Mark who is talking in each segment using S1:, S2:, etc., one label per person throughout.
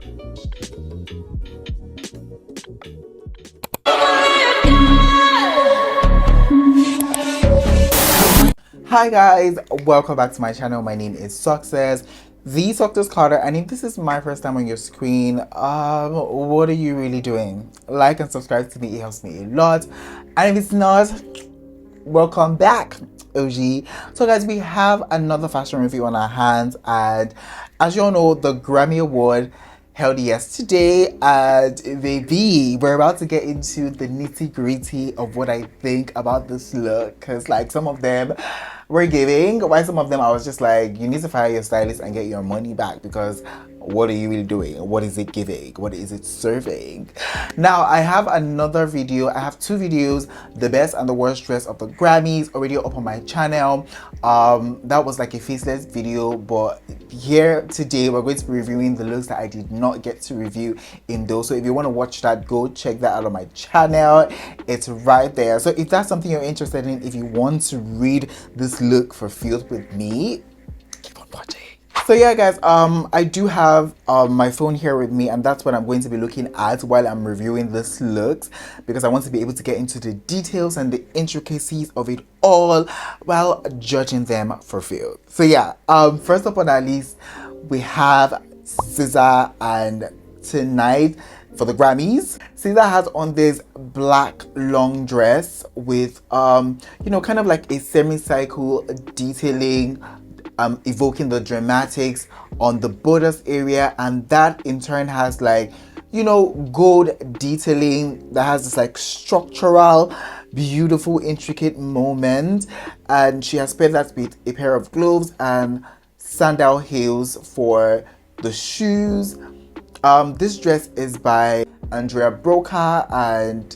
S1: Hi guys, welcome back to my channel. My name is Success, the Success Carter, and if this is my first time on your screen, what are you really doing? Like and subscribe to me, it helps me a lot. And if it's not, welcome back, OG. So guys, we have another fashion review on our hands, and as you all know, the Grammy Award held yesterday, and baby, we're about to get into the nitty-gritty of what I think about this look, because like some of them were giving, while some of them I was just like, you need to fire your stylist and get your money back, because what are you really doing? What is it giving? What is it serving? Now I have another video. I have two videos, the best and the worst dress of the Grammys, already up on my channel. That was like a faceless video, but here today we're going to be reviewing the looks that I did not get to review in those. So if you want to watch that, go check that out on my channel. It's right there. So if that's something you're interested in, if you want to read this look fulfilled with me, keep on watching. So yeah guys, I do have my phone here with me, and that's what I'm going to be looking at while I'm reviewing this looks, because I want to be able to get into the details and the intricacies of it all while judging them for feel. So yeah, first up on our list we have SZA, and tonight for the Grammys, SZA has on this black long dress with you know, kind of like a semicircle detailing, evoking the dramatics on the borders area, and that in turn has like, you know, gold detailing that has this like structural, beautiful, intricate moment. And she has paired that with a pair of gloves and sandal heels for the shoes. This dress is by Andrea Broca, and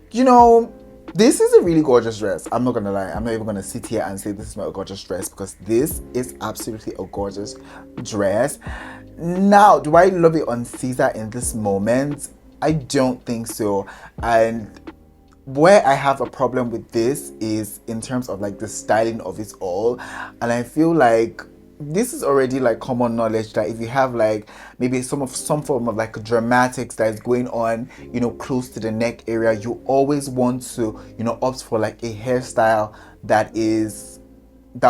S1: you know, this is a really gorgeous dress. I'm not gonna lie, I'm not even gonna sit here and say this is not a gorgeous dress, because this is absolutely a gorgeous dress. Now, do I love it on SZA in this moment? I don't think so. And where I have a problem with this is in terms of like the styling of it all, and I feel like this is already like common knowledge that if you have like maybe some form of like dramatics that is going on, you know, close to the neck area, you always want to, you know, opt for like a hairstyle that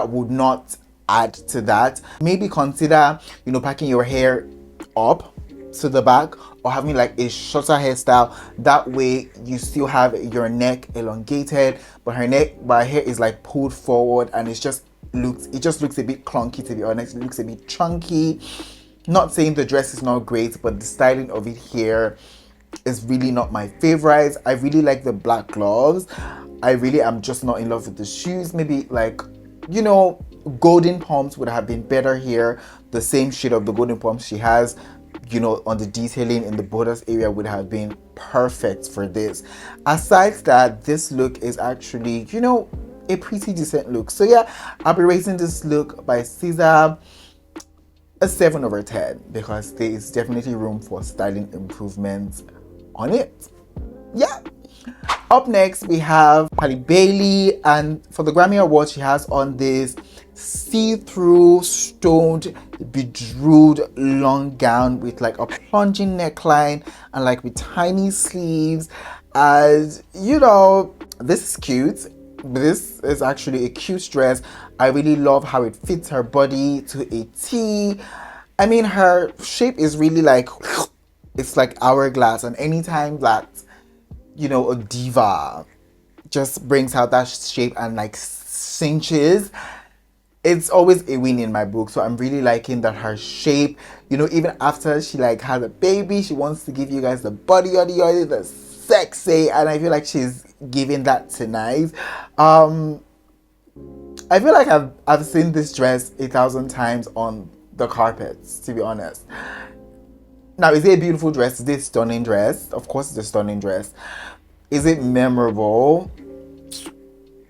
S1: would not add to that. Maybe consider, you know, packing your hair up to the back, or having like a shorter hairstyle. That way you still have your neck elongated, but her hair is like pulled forward, and it just looks a bit clunky, to be honest. It looks a bit chunky. Not saying the dress is not great, but the styling of it here is really not my favorite. I really like the black gloves. I really am just not in love with the shoes. Maybe like, you know, golden pumps would have been better here. The same shade of the golden pumps she has, you know, on the detailing in the borders area would have been perfect for this. Aside that, this look is actually, you know, a pretty decent look. So yeah, I'll be rating this look by SZA a 7/10, because there is definitely room for styling improvements on it. Yeah. Up next we have Halle Bailey, and for the Grammy Award she has on this see-through stoned bejeweled long gown with like a plunging neckline and like with tiny sleeves. And you know, this is cute. This is actually a cute dress. I really love how it fits her body to a T. I mean, her shape is really like, it's like hourglass, and anytime that, you know, a diva just brings out that shape and like cinches, it's always a win in my book. So I'm really liking that her shape, you know, even after she like has a baby, she wants to give you guys the body, the sexy, and I feel like she's giving that tonight. I feel like I've seen this dress 1,000 times on the carpets, to be honest. Now, is it a beautiful dress? Is it a stunning dress? Of course it's a stunning dress. Is it memorable?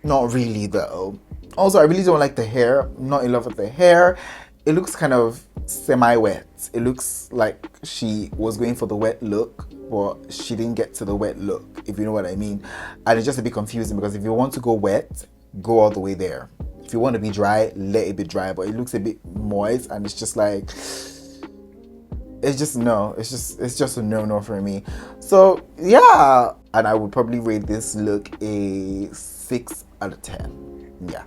S1: Not really though. Also, I really don't like the hair. I'm not in love with the hair. It looks kind of semi-wet. It looks like she was going for the wet look, but she didn't get to the wet look, if you know what I mean. And it's just a bit confusing, because if you want to go wet, go all the way there. If you want to be dry, let it be dry, but it looks a bit moist, and it's just like, it's just no. It's just a no for me. So yeah, and I would probably rate this look a 6 out of 10. Yeah.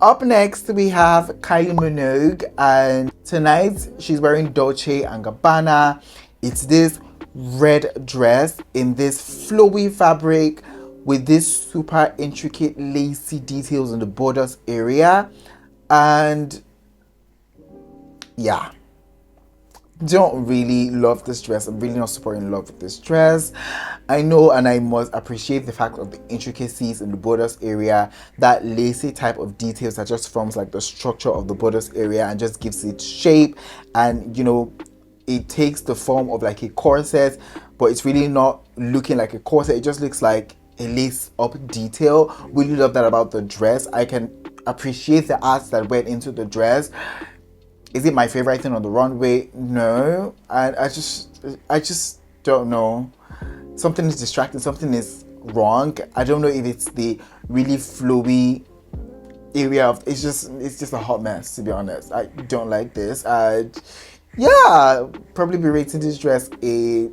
S1: Up next we have Kylie Minogue, and tonight she's wearing Dolce and Gabbana. It's this red dress in this flowy fabric with this super intricate lacy details in the borders area, and yeah, don't really love this dress. I'm really not super in love with this dress. I know, and I must appreciate the fact of the intricacies in the borders area, that lacy type of details that just forms like the structure of the borders area and just gives it shape, and it takes the form of like a corset, but it's really not looking like a corset. It just looks like a lace up detail. Really love that about the dress. I can appreciate the art that went into the dress. Is it my favorite thing on the runway? No. And I just don't know. Something is distracting, something is wrong. I don't know if it's the really flowy area of it's just a hot mess, to be honest. I don't like this. Yeah, probably be rating this dress a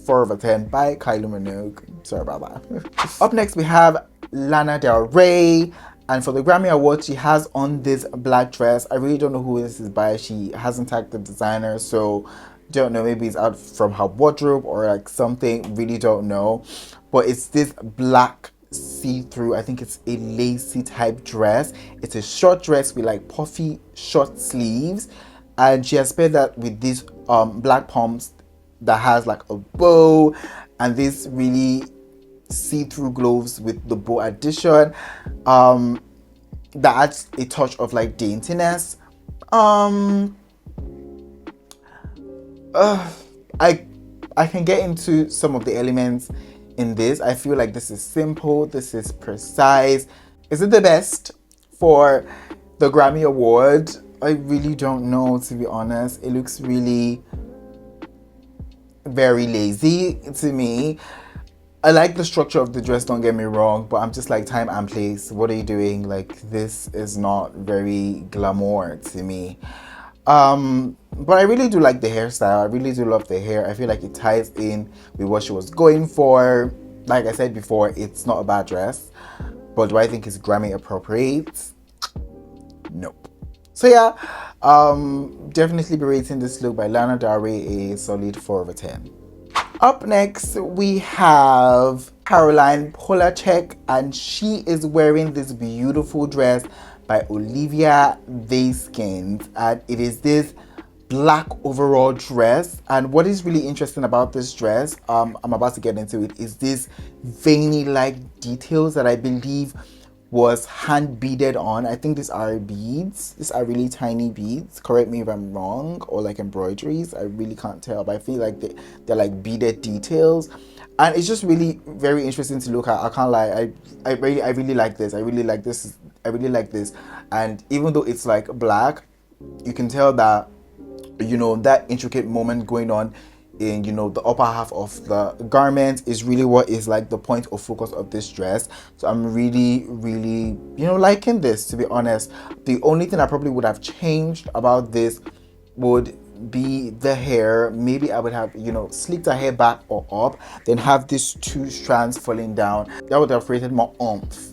S1: 4 over 10 by Kylie Minogue. Sorry about that. Up next we have Lana Del Rey, and for the Grammy Award she has on this black dress. I really don't know who this is by. She hasn't tagged the designer, so don't know, maybe it's out from her wardrobe or like something, really don't know. But it's this black see-through, I think it's a lacy type dress. It's a short dress with like puffy short sleeves, and she has paired that with these black pumps that has like a bow, and this really see-through gloves with the bow addition that adds a touch of like daintiness. I can get into some of the elements in this. I feel like this is simple, this is precise. Is it the best for the Grammy Award? I really don't know, to be honest. It looks really very lazy to me. I like the structure of the dress, don't get me wrong, but I'm just like, time and place, what are you doing? Like, this is not very glamour to me. But I really do like the hairstyle. I really do love the hair. I feel like it ties in with what she was going for. Like I said before, it's not a bad dress, but do I think it's Grammy appropriate? Nope. So yeah, definitely be rating this look by Lana Del Rey a solid 4 over 10. Up next we have Caroline Polachek, and she is wearing this beautiful dress by Olivia Veiskins, and it is this black overall dress. And what is really interesting about this dress, I'm about to get into it, is this veiny like details that I believe was hand beaded on. I think these are beads. These are really tiny beads. Correct me if I'm wrong, or like embroideries. I really can't tell, but I feel like they're like beaded details, and it's just really very interesting to look at. I can't lie. I really like this. I really like this. I really like this. And even though it's like black, you can tell that that intricate moment going on in the upper half of the garment is really what is like the point of focus of this dress. So I'm really liking this, to be honest. The only thing I probably would have changed about this would be the hair. Maybe I would have slicked the hair back or up, then have these two strands falling down. That would have created more oomph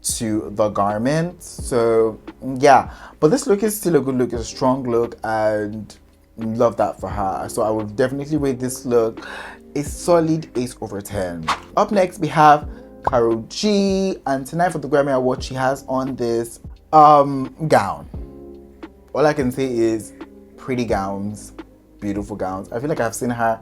S1: to the garment. So yeah, but this look is still a good look. It's a strong look, and love that for her. So I would definitely rate this look a solid 8 over 10. Up next we have Karol G, and tonight for the Grammy Award she has on this gown. All I can say is pretty gowns, beautiful gowns. I feel like I've seen her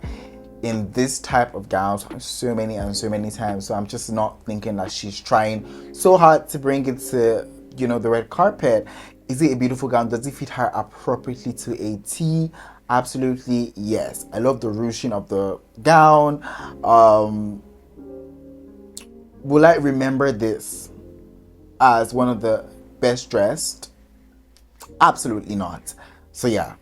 S1: in this type of gowns so many times, so I'm just not thinking that she's trying so hard to bring it to the red carpet. Is it a beautiful gown? Does it fit her appropriately to a T? Absolutely yes. I love the ruching of the gown. Will I remember this as one of the best dressed? Absolutely not. So yeah,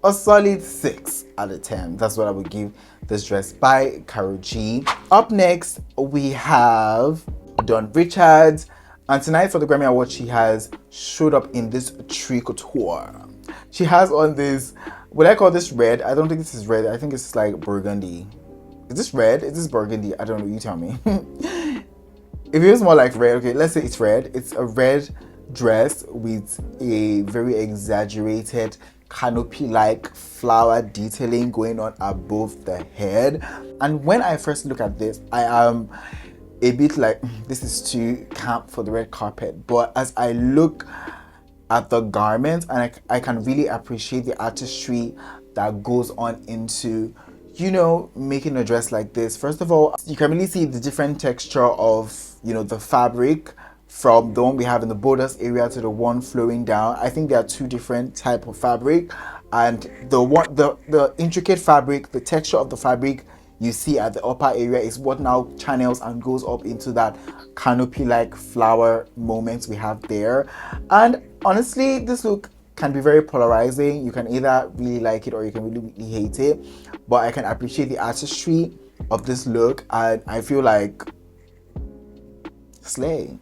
S1: a solid 6 out of 10. That's what I would give this dress by Karol G. Up next we have Dawn Richards, and tonight for the Grammy Award she has showed up in this tricot tour. She has on this, would I call this red? I don't think this is red. I think it's like burgundy. Is this red? Is this burgundy? I don't know. You tell me. If it was more like red, okay, let's say it's red. It's a red dress with a very exaggerated canopy-like flower detailing going on above the head. And when I first look at this, I am a bit like, this is too camp for the red carpet. But as I look at the garment, and I can really appreciate the artistry that goes on into, you know, making a dress like this. First of all, you can really see the different texture of, you know, the fabric from the one we have in the borders area to the one flowing down. I think there are two different type of fabric, and the intricate fabric, the texture of the fabric you see at the upper area is what now channels and goes up into that canopy like flower moments we have there. And honestly, this look can be very polarizing. You can either really like it or you can really, really hate it, but I can appreciate the artistry of this look, and I feel like slay.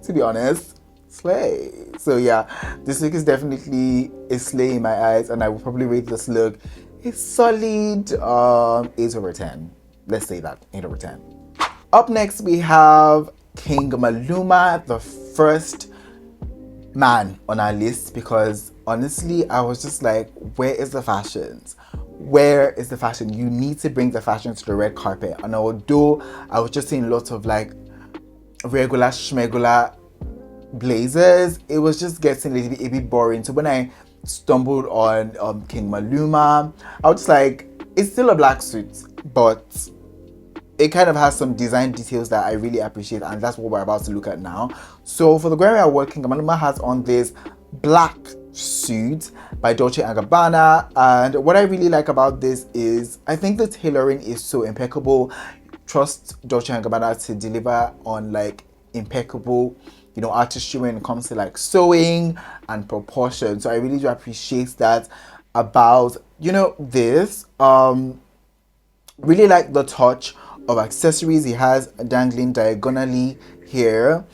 S1: To be honest, slay. So yeah, this look is definitely a slay in my eyes, and I will probably rate this look a solid 8/10. Let's say that, 8/10. Up next we have King Maluma, the first man on our list, because honestly I was just like, where is the fashions? Where is the fashion? You need to bring the fashion to the red carpet. And although I was just seeing lots of like regular schmegular blazers, it was just getting a bit boring. So when I stumbled on King Maluma, I was just like, it's still a black suit, but it kind of has some design details that I really appreciate, and that's what we're about to look at now. So for the Grammy Award, King Maluma has on this black suit by Dolce & Gabbana, and what I really like about this is I think the tailoring is so impeccable. Trust Dolce & Gabbana to deliver on like impeccable, you know, artistry when it comes to like sewing and proportion. So I really do appreciate that about, you know, this. Really like the touch of accessories he has dangling diagonally here.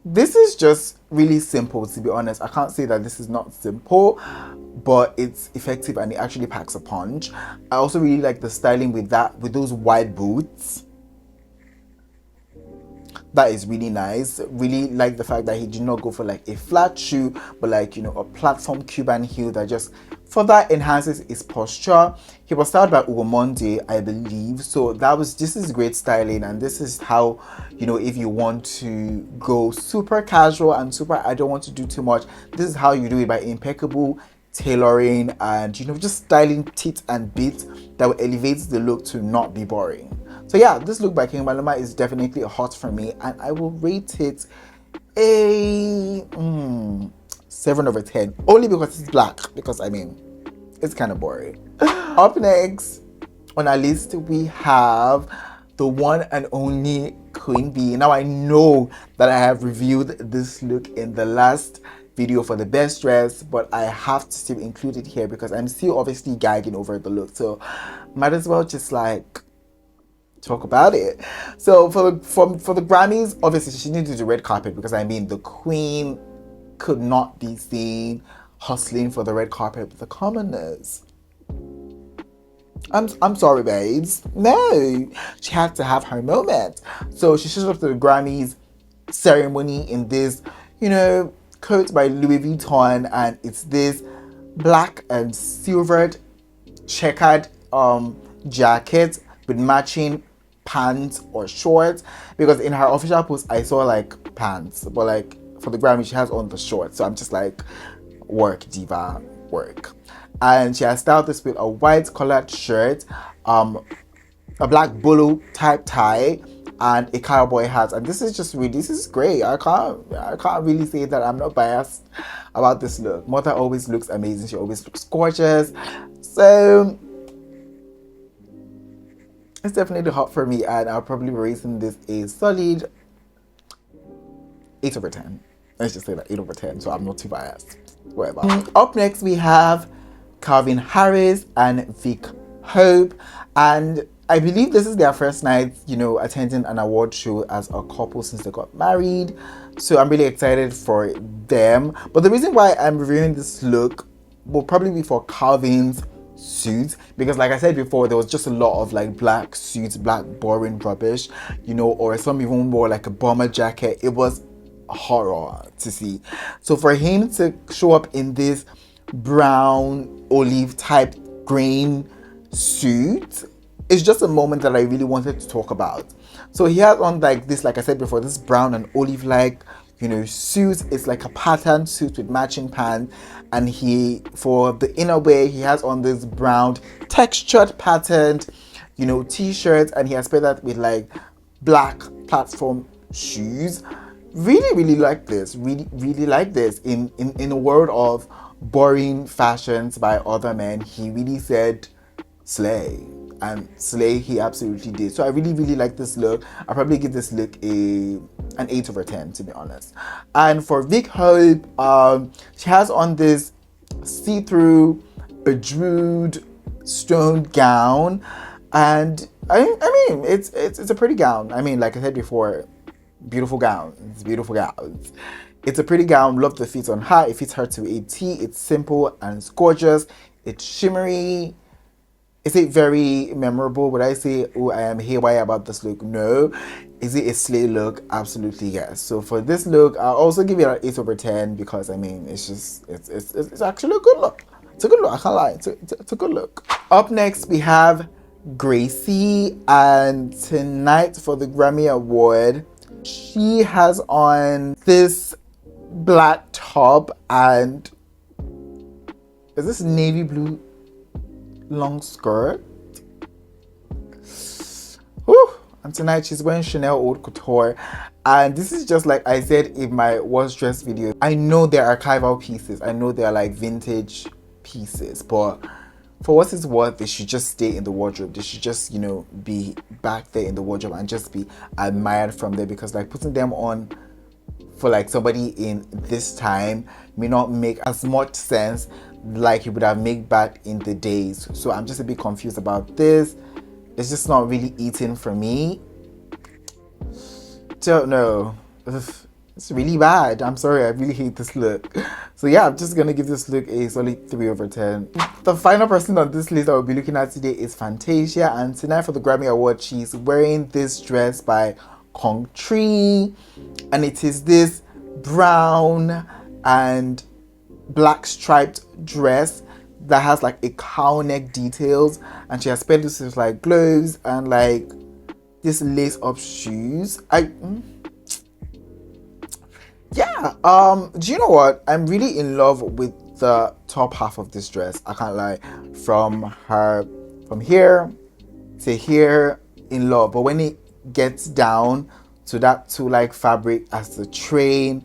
S1: This is just really simple, to be honest. I can't say that this is not simple, but it's effective and it actually packs a punch. I also really like the styling with those wide boots. That is really nice. Really like the fact that he did not go for like a flat shoe, but like, you know, a platform Cuban heel that just further enhances his posture. He was styled by Ugomonde, I believe. So this is great styling, and this is how, you know, if you want to go super casual and super, I don't want to do too much, this is how you do it, by impeccable tailoring and, you know, just styling teeth and bits that will elevate the look to not be boring. So yeah, this look by King Maluma is definitely a hot for me, and I will rate it a 7/10, only because it's black, because I mean, it's kind of boring. Up next on our list we have the one and only Queen Bee. Now I know that I have reviewed this look in the last video for the best dress, but I have to still include it here because I'm still obviously gagging over the look, so might as well just like talk about it. So for the Grammys, obviously she needed the red carpet, because I mean the Queen could not be seen hustling for the red carpet with the commoners. I'm sorry, babes. No, she had to have her moment. So she shows up to the Grammys ceremony in this, you know, coat by Louis Vuitton, and it's this black and silvered checkered jacket with matching pants or shorts, because in her official post I saw like pants, but like for the Grammy she has on the shorts. So I'm just like, work, diva, work. And she has styled this with a white collared shirt, a black bolo type tie, and a cowboy hat. And this is great. I can't really say that I'm not biased about this look. Mother always looks amazing. She always looks gorgeous. So it's definitely hot for me, and I'll probably be rating this a solid 8/10. Let's just say that, 8/10, so I'm not too biased. Whatever. Up next we have Calvin Harris and Vic Hope, and I believe this is their first night, you know, attending an award show as a couple since they got married. So I'm really excited for them. But the reason why I'm reviewing this look will probably be for Calvin's suits, because like I said before, there was just a lot of like black suits, black boring rubbish, you know, or some even wore like a bomber jacket. It was horror to see. So for him to show up in this brown olive type grain suit, it's just a moment that I really wanted to talk about. So he has on like this, like I said before, this brown and olive like, you know, suit. It's like a patterned suit with matching pants, and he, for the inner wear, he has on this brown textured patterned, you know, t-shirt, and he has paired that with like black platform shoes. Really like this. Really like this. In a world of boring fashions by other men, he really said slay, and slay he absolutely did. So I really like this look. I'll probably give this look an 8/10, to be honest. And for Vic Hope, she has on this see-through bejeweled stone gown, and I mean it's a pretty gown. I mean, like I said before, beautiful gowns. It's a pretty gown. Love the fit on her. It fits her to a T. It's simple and it's gorgeous. It's shimmery. Is it very memorable? Would I say, oh, I am haywire about this look? No. Is it a slay look? Absolutely yes. So for this look, I'll also give it an 8/10, because I mean, it's actually a good look. It's a good look. I can't lie. It's a good look. Up next, we have Gracie, and tonight for the Grammy Award, she has on this black top and is this navy blue long skirt. Whew. And tonight she's wearing Chanel Haute Couture, and this is just like I said in my What's Dress video. I know they're archival pieces, I know they're like vintage pieces, but for what it's worth, they should just stay in the wardrobe. They should just, you know, be back there in the wardrobe and just be admired from there, because like putting them on for like somebody in this time may not make as much sense like it would have made back in the days. So I'm just a bit confused about this. It's just not really eating for me. Don't know. It's really bad. I'm sorry, I really hate this look. So yeah, I'm just gonna give this look a solid 3/10. The final person on this list that we'll be looking at today is Fantasia, and tonight for the Grammy Award, she's wearing this dress by Kong Tree, and it is this brown and black striped dress that has like a cow neck details, and she has paired this with like gloves and like this lace up shoes. Do you know what? I'm really in love with the top half of this dress. I can't lie. From here to here, in love. But when it gets down to that two-like fabric as the train,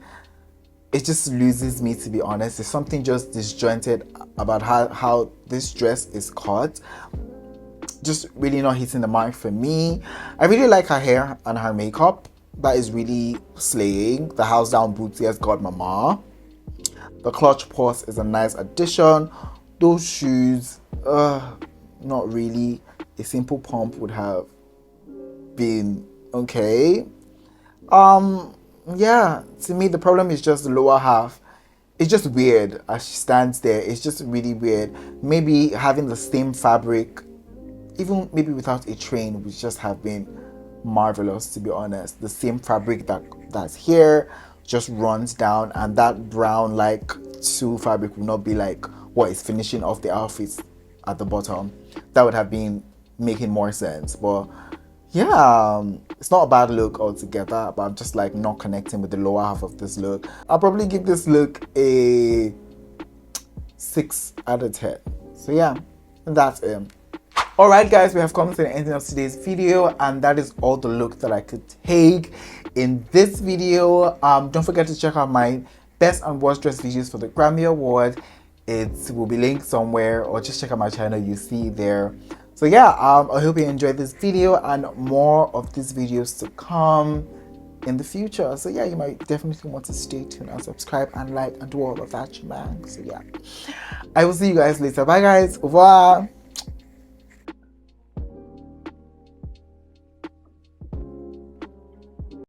S1: it just loses me, to be honest. There's something just disjointed about how this dress is cut. Just really not hitting the mark for me. I really like her hair and her makeup. That is really slaying. The house down boots, yes, God mama. The clutch purse is a nice addition. Those shoes, not really. A simple pump would have been okay. Yeah, to me the problem is just the lower half. It's just weird as she stands there. It's just really weird. Maybe having the same fabric, even maybe without a train, would just have been marvelous, to be honest. The same fabric that's here just runs down, and that brown like tulle fabric would not be like what is finishing off the outfits at the bottom. That would have been making more sense. But yeah, it's not a bad look altogether, but I'm just like not connecting with the lower half of this look. I'll probably give this look a 6/10. So yeah, that's it. Alright guys, we have come to the end of today's video, and that is all the look that I could take in this video. Don't forget to check out my best and worst dress videos for the Grammy Award. It will be linked somewhere, or just check out my channel, you see there. So yeah, I hope you enjoyed this video, and more of these videos to come in the future. So yeah, you might definitely want to stay tuned and subscribe and like and do all of that, man. So yeah, I will see you guys later. Bye guys. Au revoir.